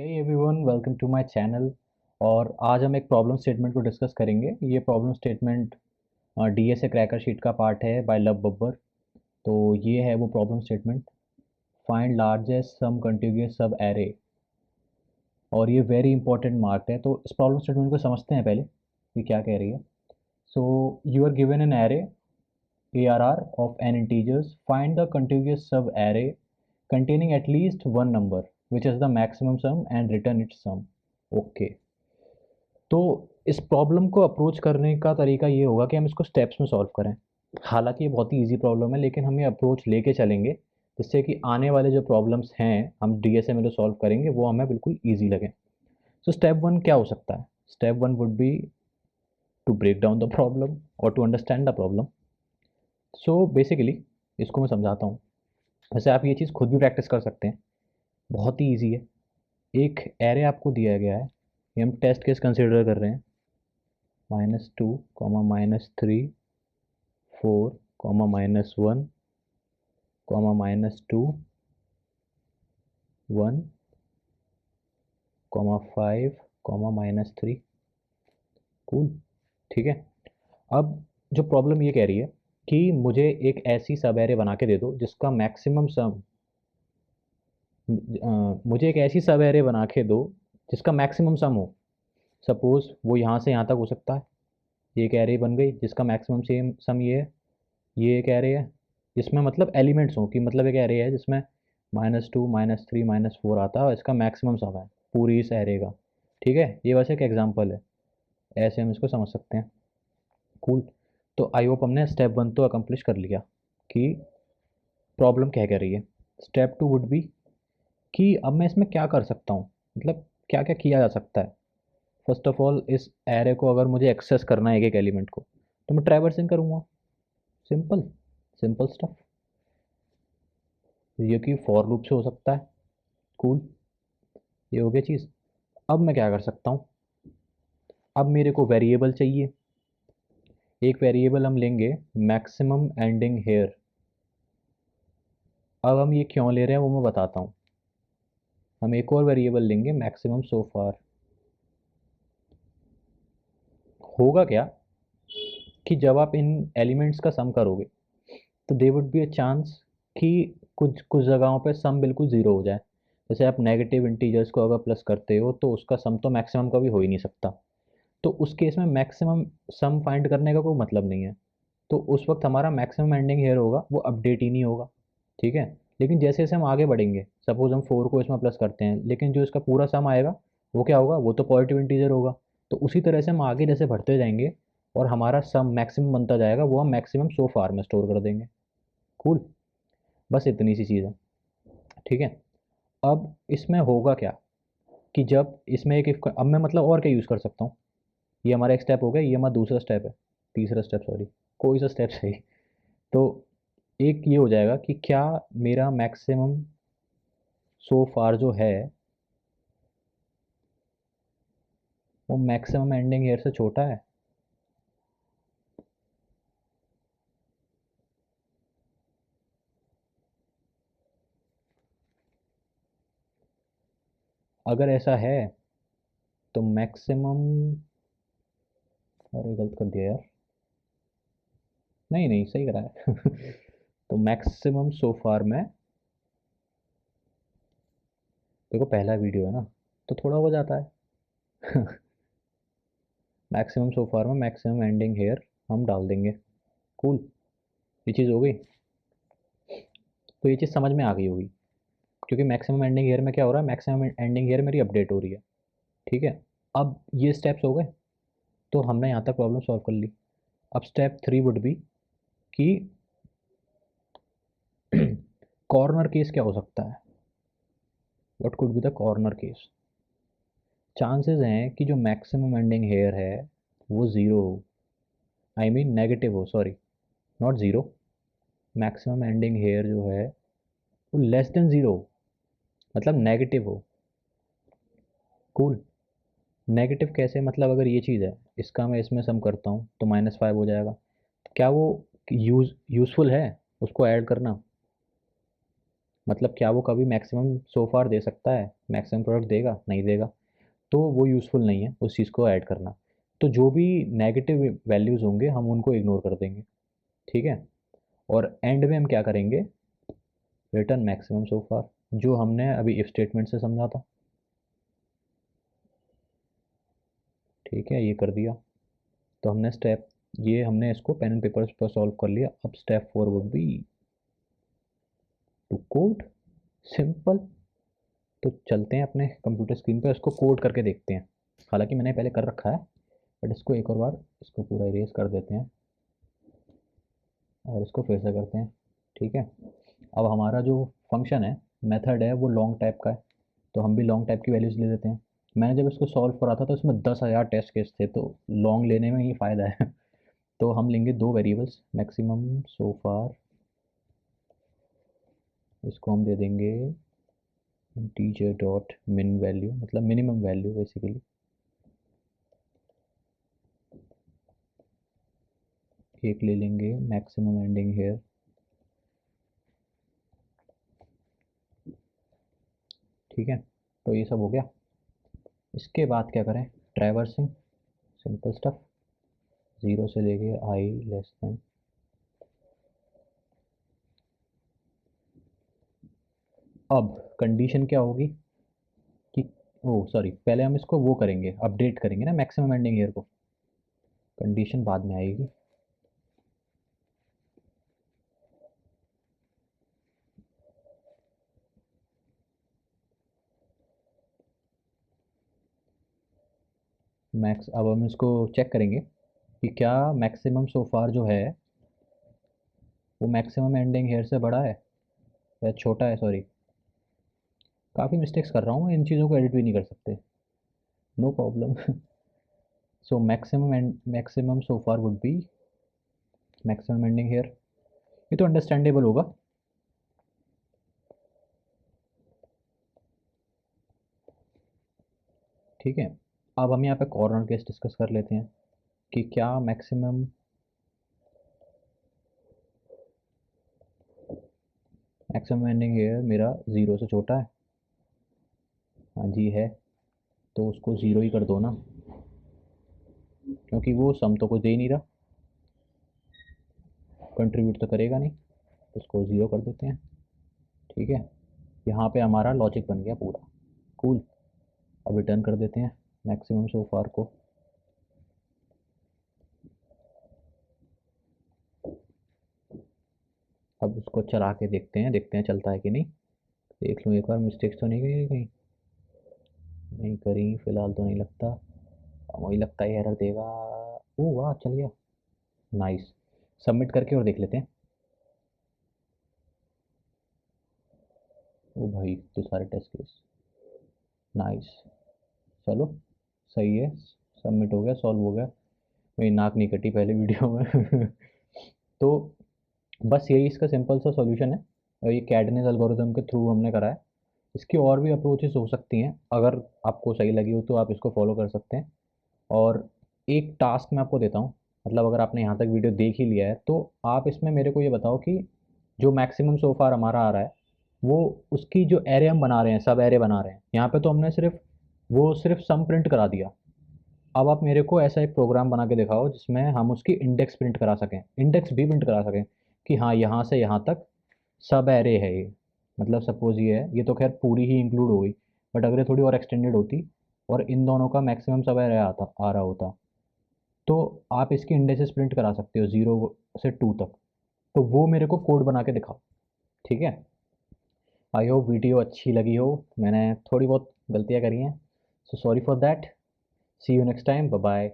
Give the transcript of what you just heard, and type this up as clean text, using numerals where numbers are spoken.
Hey everyone, welcome to my channel. और आज हम एक प्रॉब्लम स्टेटमेंट को डिस्कस करेंगे। ये problem statement DSA cracker sheet का पार्ट है बाय लव बब्बर। तो ये है वो प्रॉब्लम स्टेटमेंट। फाइंड लार्जेस्ट सम कंटिन्यूअस सब एरे। और ये वेरी इंपॉर्टेंट मार्क है। तो इस प्रॉब्लम स्टेटमेंट को समझते हैं पहले ये क्या कह रही है। So you are given an array ARR of n integers. Find the contiguous sub-array containing at least one number, which is the maximum sum, and return its sum. Okay. तो इस प्रॉब्लम को अप्रोच करने का तरीका ये होगा कि हम इसको स्टेप्स में सॉल्व करें। हालांकि ये बहुत ही इजी प्रॉब्लम है, लेकिन हम ये अप्रोच लेके चलेंगे जिससे कि आने वाले जो प्रॉब्लम्स हैं हम डीएसए में जो सॉल्व करेंगे वो हमें बिल्कुल ईजी लगे। सो स्टेप वन क्या हो सकता है? Step one would be to break down the problem और to understand the problem. So basically इसको मैं समझाता हूँ। वैसे आप ये चीज़ खुद भी प्रैक्टिस कर सकते हैं, बहुत ही ईजी है। एक एरे आपको दिया गया है, ये हम टेस्ट केस कंसिडर कर रहे हैं। -2, -3, 4, -1, -2, 1, 5, -3। कूल, ठीक है। अब जो प्रॉब्लम ये कह रही है कि मुझे एक ऐसी सब एरे बना के दे दो जिसका मैक्सिमम सम, मुझे एक ऐसी सब एरे बना के दो जिसका मैक्सिमम सम हो। सपोज वो यहाँ से यहाँ तक हो सकता है। ये एक एरे बन गई जिसका मैक्सिमम सेम सम ये है। ये एक एरे है जिसमें मतलब एलिमेंट्स हों, कि मतलब एक एरे है जिसमें -2, -3, -4 आता है और इसका मैक्सिमम सम है पूरी इस एरे का। ठीक है, ये बस एक एग्जांपल है, ऐसे हम इसको समझ सकते हैं। कूल। तो आई होप हमने स्टेप वन तो अकम्प्लिश कर लिया कि प्रॉब्लम क्या कह रही है। स्टेप टू वुड बी कि अब मैं इसमें क्या कर सकता हूँ, मतलब क्या क्या किया जा सकता है। फर्स्ट ऑफ ऑल, इस एरे को अगर मुझे एक्सेस करना है एक एक एलिमेंट को, तो मैं ट्रैवर्सिंग करूँगा। Simple simple stuff. ये कि फॉर लूप से हो सकता है। कूल, ये हो गया चीज़। अब मैं क्या कर सकता हूँ? अब मेरे को वेरिएबल चाहिए। एक वेरिएबल हम लेंगे मैक्सिमम एंडिंग हेयर। अब हम ये क्यों ले रहे हैं वो मैं बताता हूँ। हम एक और वेरिएबल लेंगे मैक्सिमम सो फार। होगा क्या कि जब आप इन एलिमेंट्स का सम करोगे तो they would be a chance कि कुछ कुछ जगहों पे सम बिल्कुल ज़ीरो हो जाए। जैसे आप नेगेटिव इंटीजर्स को अगर प्लस करते हो तो उसका सम तो मैक्सिमम का भी हो ही नहीं सकता। तो उस केस में मैक्सिमम सम फाइंड करने का कोई मतलब नहीं है। तो उस वक्त हमारा मैक्सिमम एंडिंग हेयर होगा वो अपडेट ही नहीं होगा। ठीक है। लेकिन जैसे जैसे हम आगे बढ़ेंगे, सपोज हम 4 को इसमें प्लस करते हैं, लेकिन जो इसका पूरा सम आएगा वो क्या होगा? वो तो पॉजिटिव इंटीजर होगा। तो उसी तरह से हम आगे जैसे बढ़ते जाएंगे और हमारा सम मैक्सिमम बनता जाएगा, वो हम मैक्सिमम सो फार में स्टोर कर देंगे। कूल, बस इतनी सी चीज़ है। ठीक है। अब इसमें होगा क्या कि जब इसमें एक if अब मैं मतलब और क्या यूज़ कर सकता हूँ। ये हमारा एक स्टेप हो गया, ये हमारा दूसरा स्टेप है, तीसरा स्टेप सॉरी, कोई सा स्टेप सही। तो एक ये हो जाएगा कि क्या मेरा मैक्सिमम सो फार जो है वो मैक्सिमम एंडिंग हेयर से छोटा है। अगर ऐसा है तो मैक्सिमम, अरे गलत कर दिया यार, नहीं नहीं सही करा है। तो मैक्सिमम सो फार में, देखो पहला वीडियो है ना तो थोड़ा हो जाता है। मैक्सिमम सो फार में मैक्सिमम एंडिंग हेयर हम डाल देंगे। कूल, ये चीज़ हो गई। तो ये चीज़ समझ में आ गई होगी, क्योंकि मैक्सिमम एंडिंग हेयर में क्या हो रहा है, मैक्सिमम एंडिंग हेयर मेरी अपडेट हो रही है। ठीक है। अब ये स्टेप्स हो गए, तो हमने यहाँ तक प्रॉब्लम सॉल्व कर ली। अब स्टेप थ्री वुड बी कि कॉर्नर केस क्या हो सकता है। What could be the corner case? Chances हैं कि जो मैक्सिमम एंडिंग हेयर है वो ज़ीरो हो, आई मीन नेगेटिव हो, sorry not zero. Maximum ending here जो है वो लेस देन ज़ीरो हो, मतलब नेगेटिव हो। कूल। नेगेटिव कैसे? मतलब अगर ये चीज़ है, इसका मैं इसमें सम करता हूँ तो -5 हो जाएगा। क्या वो यूज़फुल है उसको ऐड करना? मतलब क्या वो कभी मैक्सिमम सो फार दे सकता है? मैक्सिमम प्रोडक्ट देगा? नहीं देगा। तो वो यूज़फुल नहीं है उस चीज़ को ऐड करना। तो जो भी नेगेटिव वैल्यूज़ होंगे हम उनको इग्नोर कर देंगे, ठीक है? और एंड में हम क्या करेंगे? रिटर्न मैक्सिमम सो फार, जो हमने अभी इफ स्टेटमेंट से समझा था। ठीक है, ये कर दिया। तो हमने स्टेप, ये हमने इसको पेन एंड पेपर पर सॉल्व कर लिया। अब step 4 would be to code. Simple. तो चलते हैं अपने कंप्यूटर स्क्रीन पर, इसको कोड करके देखते हैं। हालांकि मैंने पहले कर रखा है, बट इसको एक और बार इसको पूरा इरेज कर देते हैं और इसको फिर से करते हैं। ठीक है, अब हमारा जो फंक्शन है, मेथड है, वो लॉन्ग टाइप का है। तो हम भी लॉन्ग टाइप की वैल्यूज़ ले लेते हैं। मैंने जब इसको सॉल्व करा था तो इसमें 10,000 टेस्ट केस थे, तो लॉन्ग लेने में ही फ़ायदा है। तो हम लेंगे दो वेरिएबल्स, मैक्सिमम सो फार, इसको हम दे देंगे इंटीजर डॉट मिन वैल्यू, मतलब मिनिमम वैल्यू बेसिकली। एक ले लेंगे मैक्सिमम एंडिंग हेयर। ठीक है, तो ये सब हो गया। इसके बाद क्या करें? ट्रैवर्सिंग, सिंपल स्टफ, ज़ीरो से लेके आई लेस देन। अब कंडीशन क्या होगी कि, ओ सॉरी, पहले हम इसको वो करेंगे, अपडेट करेंगे ना मैक्सिमम एंडिंग ईयर को। कंडीशन बाद में आएगी। मैक्स, अब हम इसको चेक करेंगे कि क्या मैक्सिमम सो फार जो है वो मैक्सिमम एंडिंग हेयर से बड़ा है या छोटा है। सॉरी, काफ़ी मिस्टेक्स कर रहा हूँ, इन चीज़ों को एडिट भी नहीं कर सकते। No problem. So maximum and maximum so far would be maximum ending here. ये तो अंडरस्टैंडेबल होगा। ठीक है, अब हम यहाँ पे कॉर्नर केस डिस्कस कर लेते हैं कि क्या मैक्सिमम मैक्सिमम एंडिंग हेयर मेरा ज़ीरो से छोटा है। हाँ जी है, तो उसको ज़ीरो ही कर दो ना, क्योंकि वो सम तो कुछ दे ही नहीं रहा, कंट्रीब्यूट तो करेगा नहीं, तो उसको ज़ीरो कर देते हैं। ठीक है, यहाँ पे हमारा लॉजिक बन गया पूरा। कूल। अब रिटर्न कर देते हैं मैक्सिमम सो फार को। अब उसको चला के देखते हैं चलता है कि नहीं। देख लूँ एक बार, मिस्टेक्स तो नहीं गई कहीं? नहीं करी फिलहाल तो नहीं लगता। वही लगता है एरर देगा। ओ वाह, चल गया। नाइस। सबमिट करके और देख लेते हैं। ओ भाई, तो सारे टेस्ट केस। नाइस। चलो, सही है। सबमिट हो गया, सॉल्व हो गया। मेरी नाक नहीं कटी पहले वीडियो में। तो बस यही इसका सिंपल सा सॉल्यूशन है, और ये कैडनेस एल्गोरिथम के थ्रू हमने करा है। इसकी और भी अप्रोचेस हो सकती हैं, अगर आपको सही लगी हो तो आप इसको फॉलो कर सकते हैं। और एक टास्क मैं आपको देता हूँ, मतलब अगर आपने यहाँ तक वीडियो देख ही लिया है तो आप इसमें मेरे को ये बताओ कि जो मैक्सिमम सो फार हमारा आ रहा है, वो उसकी जो एरे हम बना रहे हैं, सब एरे बना रहे हैं, यहाँ पे तो हमने सिर्फ वो सिर्फ सम प्रिंट करा दिया। अब आप मेरे को ऐसा एक प्रोग्राम बना के दिखाओ जिसमें हम उसकी इंडेक्स प्रिंट करा सकें, इंडेक्स भी प्रिंट करा सकें कि हाँ यहाँ से यहाँ तक सब एरे है ये। मतलब सपोज ये है, ये तो खैर पूरी ही इंक्लूड हो गई, बट अगर ये थोड़ी और एक्सटेंडेड होती और इन दोनों का मैक्सिमम सब एरे आता आ रहा होता, तो आप इसकी इंडेक्सेस प्रिंट करा सकते हो 0 से 2 तक। तो वो मेरे को कोड बना के दिखाओ। ठीक है, आई होप वीडियो अच्छी लगी हो। मैंने थोड़ी बहुत गलतियाँ करी हैं, so sorry for that. See you next time, bye bye.